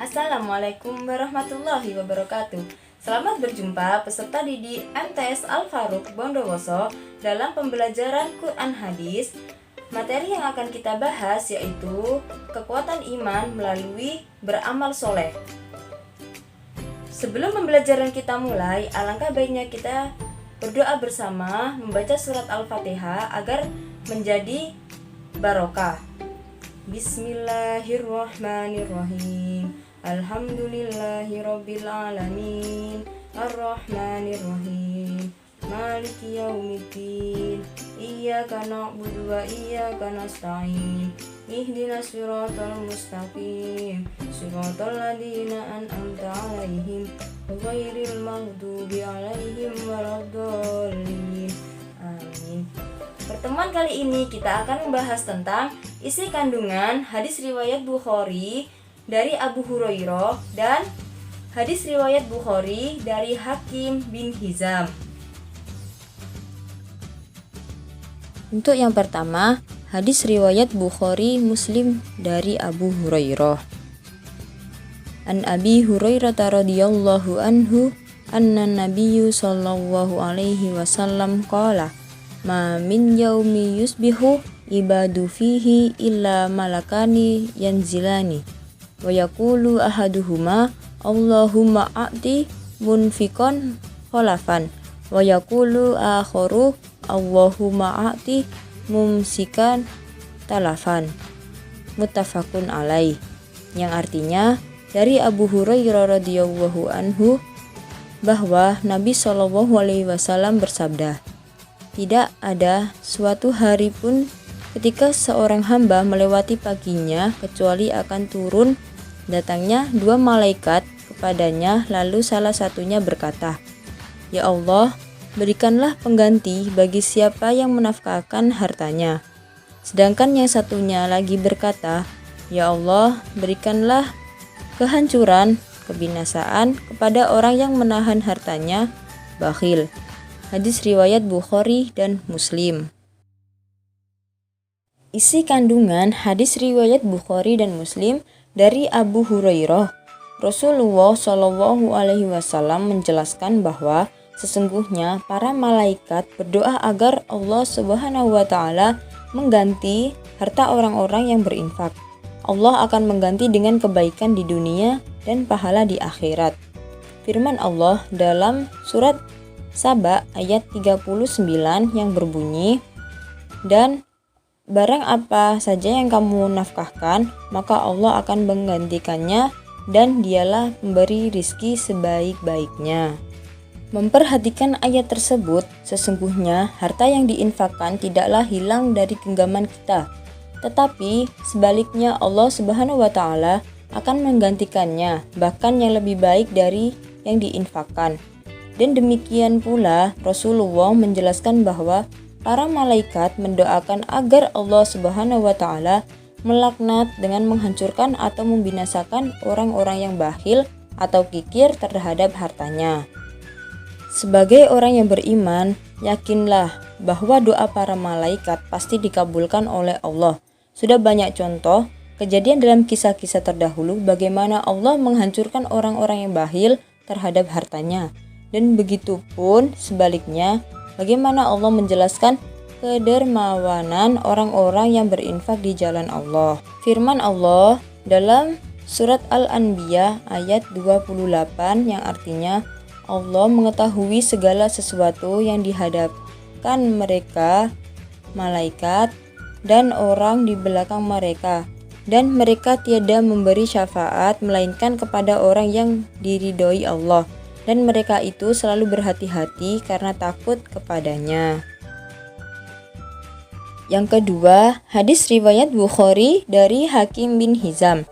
Assalamualaikum warahmatullahi wabarakatuh. Selamat berjumpa peserta didik MTS Al Faruq Bondowoso dalam pembelajaran Quran Hadis. Materi yang akan kita bahas yaitu kekuatan iman melalui beramal soleh. Sebelum pembelajaran kita mulai, alangkah baiknya kita berdoa bersama membaca surat Al-Fatihah agar menjadi barokah. Bismillahirrahmanirrahim. Alhamdulillahirabbil alamin. Arrahmanirrahim. Maliki yaumiddin. Iyyaka na'budu wa iyyaka nasta'in. Ihdinas siratal mustaqim. Siratal ladzina an'amta 'alaihim ghairil maghdubi 'alaihim waladdallin. Amin. Pertemuan kali ini kita akan membahas tentang isi kandungan hadis riwayat Bukhari dari Abu Hurairah dan hadis riwayat Bukhari dari Hakim bin Hizam. Untuk yang pertama, hadis riwayat Bukhari Muslim dari Abu Hurairah. An Abi Hurairah radhiyallahu anhu anna Nabiyyu sallallahu alaihi wasallam qala ma min yaumi yusbihu ibadu fihi illa malakani yanzilani wa yaqulu ahaduhuma Allahumma a'ti munfiqan khalafan wa yaqulu akharu Allahumma a'ti mumsikan talafan. Muttafaqun alaih. Yang artinya dari Abu Hurairah radhiyallahu anhu bahwa Nabi Shallallahu alaihi wasallam bersabda, tidak ada suatu hari pun ketika seorang hamba melewati paginya kecuali akan turun datangnya dua malaikat kepadanya, lalu salah satunya berkata, Ya Allah, berikanlah pengganti bagi siapa yang menafkahkan hartanya. Sedangkan yang satunya lagi berkata, Ya Allah, berikanlah kehancuran, kebinasaan kepada orang yang menahan hartanya, bakhil. Hadis riwayat Bukhari dan Muslim. Isi kandungan hadis riwayat Bukhari dan Muslim dari Abu Hurairah. Rasulullah Shallallahu alaihi wasallam menjelaskan bahwa sesungguhnya para malaikat berdoa agar Allah Subhanahu wa taala mengganti harta orang-orang yang berinfak. Allah akan mengganti dengan kebaikan di dunia dan pahala di akhirat. Firman Allah dalam surat Saba ayat 39 yang berbunyi, dan barang apa saja yang kamu nafkahkan, maka Allah akan menggantikannya dan dialah pemberi rizki sebaik-baiknya. Memperhatikan ayat tersebut, sesungguhnya harta yang diinfakkan tidaklah hilang dari genggaman kita, tetapi sebaliknya Allah Subhanahu wa taala akan menggantikannya, bahkan yang lebih baik dari yang diinfakkan. Dan demikian pula Rasulullah menjelaskan bahwa para malaikat mendoakan agar Allah Subhanahu wa taala melaknat dengan menghancurkan atau membinasakan orang-orang yang bakhil atau kikir terhadap hartanya. Sebagai orang yang beriman, yakinlah bahwa doa para malaikat pasti dikabulkan oleh Allah. Sudah banyak contoh kejadian dalam kisah-kisah terdahulu bagaimana Allah menghancurkan orang-orang yang bakhil terhadap hartanya. Dan begitu pun sebaliknya, bagaimana Allah menjelaskan kedermawanan orang-orang yang berinfak di jalan Allah. Firman Allah dalam surat Al-Anbiya ayat 28 yang artinya, Allah mengetahui segala sesuatu yang dihadapkan mereka, malaikat, dan orang di belakang mereka. Dan mereka tiada memberi syafaat melainkan kepada orang yang diridhoi Allah. Dan mereka itu selalu berhati-hati karena takut kepadanya. Yang kedua, hadis riwayat Bukhari dari Hakim bin Hizam.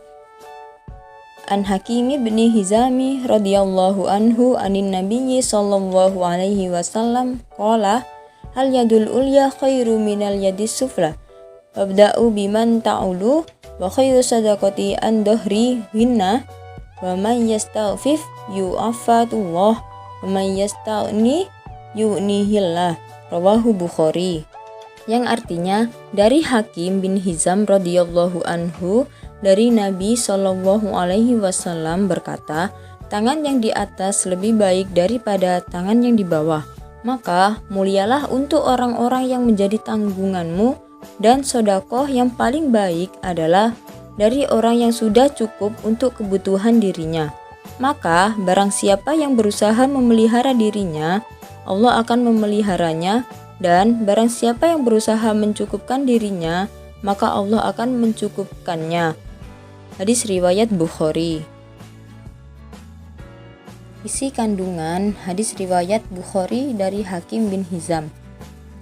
An Hakim bin Hizami radhiyallahu anhu anin Nabiyyi sallallahu alaihi wasallam qala hal yadul ulya khairu minal yadis sufla wabda'u biman ta'ulu wa khairu sadaqati an dohri hinna wa man yastaghfif yu'affatullah wa man yastaghni yu'nihillah. Rawahu Bukhari. Yang artinya dari Hakim bin Hizam radhiyallahu anhu dari Nabi Shallallahu Alaihi Wasallam berkata, tangan yang di atas lebih baik daripada tangan yang di bawah. Maka mulialah untuk orang-orang yang menjadi tanggunganmu, dan sodakoh yang paling baik adalah dari orang yang sudah cukup untuk kebutuhan dirinya. Maka barang siapa yang berusaha memelihara dirinya, Allah akan memeliharanya, dan barang siapa yang berusaha mencukupkan dirinya, maka Allah akan mencukupkannya. Hadis riwayat Bukhari. Isi kandungan hadis riwayat Bukhari dari Hakim bin Hizam.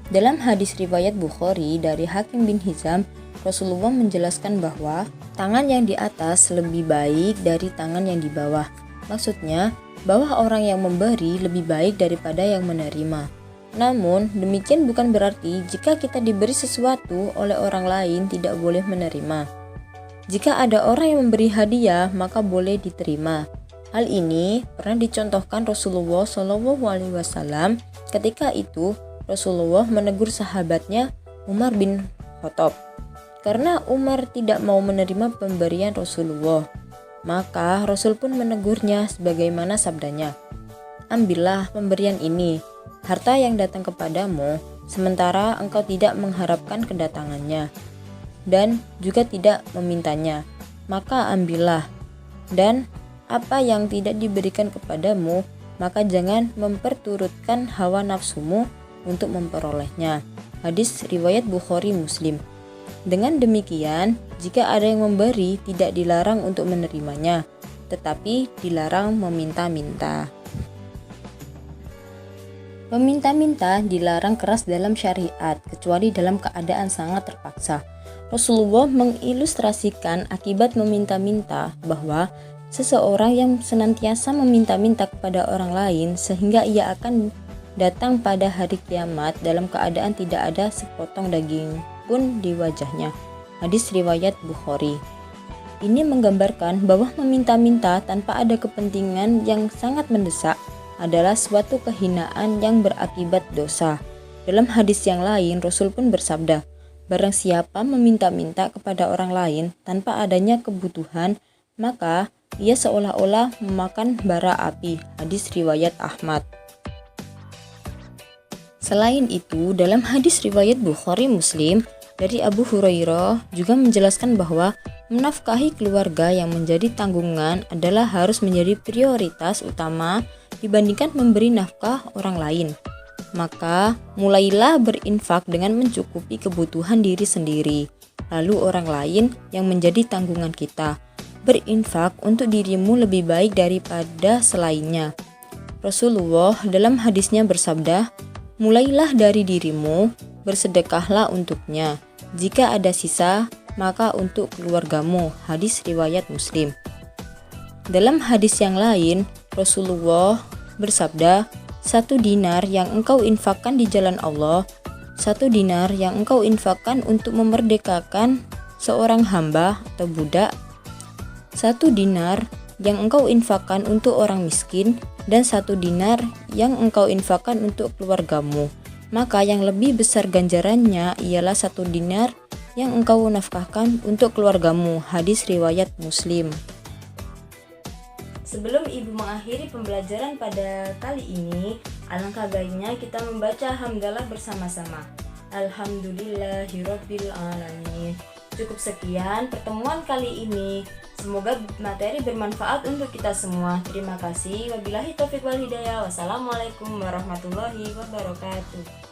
Dalam hadis riwayat Bukhari dari Hakim bin Hizam, Rasulullah menjelaskan bahwa tangan yang di atas lebih baik dari tangan yang di bawah. Maksudnya, bahwa orang yang memberi lebih baik daripada yang menerima. Namun, demikian bukan berarti jika kita diberi sesuatu oleh orang lain tidak boleh menerima. Jika ada orang yang memberi hadiah, maka boleh diterima. Hal ini pernah dicontohkan Rasulullah SAW. Ketika itu Rasulullah menegur sahabatnya Umar bin Khattab karena Umar tidak mau menerima pemberian Rasulullah. Maka Rasul pun menegurnya sebagaimana sabdanya, ambillah pemberian ini, harta yang datang kepadamu, sementara engkau tidak mengharapkan kedatangannya dan juga tidak memintanya, maka ambillah. Dan apa yang tidak diberikan kepadamu, maka jangan memperturutkan hawa nafsumu untuk memperolehnya. Hadis riwayat Bukhari Muslim. Dengan demikian, jika ada yang memberi, tidak dilarang untuk menerimanya, tetapi dilarang meminta-minta. Meminta-minta dilarang keras dalam syariat, kecuali dalam keadaan sangat terpaksa. Rasulullah mengilustrasikan akibat meminta-minta bahwa seseorang yang senantiasa meminta-minta kepada orang lain sehingga ia akan datang pada hari kiamat dalam keadaan tidak ada sepotong daging pun di wajahnya. Hadis riwayat Bukhari. Ini menggambarkan bahwa meminta-minta tanpa ada kepentingan yang sangat mendesak adalah suatu kehinaan yang berakibat dosa. Dalam hadis yang lain, Rasul pun bersabda, barang siapa meminta-minta kepada orang lain tanpa adanya kebutuhan, maka ia seolah-olah memakan bara api. Hadis riwayat Ahmad. Selain itu, dalam hadis riwayat Bukhari Muslim dari Abu Hurairah juga menjelaskan bahwa menafkahi keluarga yang menjadi tanggungan adalah harus menjadi prioritas utama dibandingkan memberi nafkah orang lain. Maka mulailah berinfak dengan mencukupi kebutuhan diri sendiri, lalu orang lain yang menjadi tanggungan kita. Berinfak untuk dirimu lebih baik daripada selainnya. Rasulullah dalam hadisnya bersabda, mulailah dari dirimu, bersedekahlah untuknya. Jika ada sisa, maka untuk keluargamu. Hadis riwayat Muslim. Dalam hadis yang lain, Rasulullah bersabda, 1 dinar yang engkau infakkan di jalan Allah, 1 dinar yang engkau infakkan untuk memerdekakan seorang hamba atau budak, 1 dinar yang engkau infakkan untuk orang miskin, dan 1 dinar yang engkau infakkan untuk keluargamu. Maka yang lebih besar ganjarannya ialah 1 dinar yang engkau nafkahkan untuk keluargamu. Hadis riwayat Muslim. Sebelum Ibu mengakhiri pembelajaran pada kali ini, alangkah baiknya kita membaca hamdalah bersama-sama. Alhamdulillahirabbil alamin. Cukup sekian pertemuan kali ini. Semoga materi bermanfaat untuk kita semua. Terima kasih. Wabillahi taufiq wal hidayah. Wassalamualaikum warahmatullahi wabarakatuh.